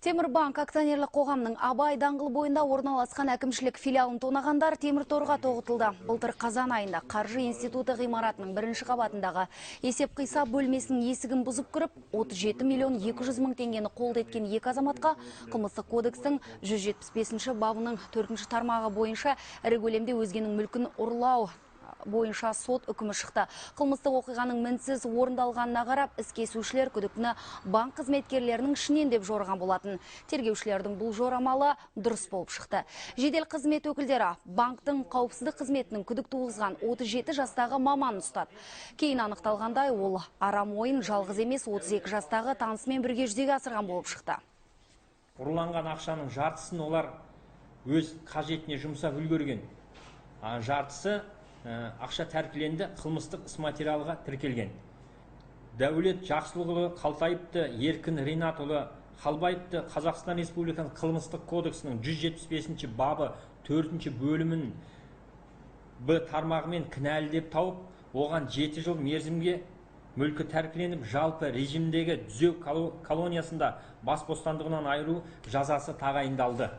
Темірбанк акционерлік қоғамның Абай даңғылы бойында орналасқан әкімшілік филиалын тонағандар темір торға тоғытылды. Былтыр қазан айында Қаржы институты ғимаратының бірінші қабатындағы есеп қисап бөлмесінің есігін бұзып кіріп, 37 миллион 200 мың теңгені қолды еткен екі азаматқа қылмыстық кодекстің 175 бабының 4 тармағы бойынша ірі көлемде өзгенің мүлкін ұрлау бойынша сот үкімі шықты. Қылмыстық оқиғаның мінсіз орындалғанына қарап, іс кесушілер күдіктіні банк қызметкерлерінің ішінен деп жорған болатын. Тергеушілердің бұл жорамалы дұрыс болып шықты. Жедел қызмет өкілдері банктың қауіпсіздік қызметінің күдік туғызған 37 жастағы маман ұстады. Кейін анықталғандай, ол арам ойын жалғыз емес 32 жастағы танысымен бірге жүзеге асырған болып шықты. Ұрланған ақшаның жартысын олар өз қажетіне жұмсап үлгерген. Жартысы ақша тәркіленді, қылмыстық іс материалға тіркелген. Дәулет Жақсылықұлы Қалтайыпты, Еркін Ринатұлы Қалбайыпты Қазақстан Республикасының қылмыстық кодексінің 175 бабы 4 бөлімін Б тармағымен кінәлі деп тауып, оған 7 жыл мерзімге мүлкі тәркіленіп, жалпы режимдегі түзеу колониясында бас бостандығынан айыру жазасы тағайындалды.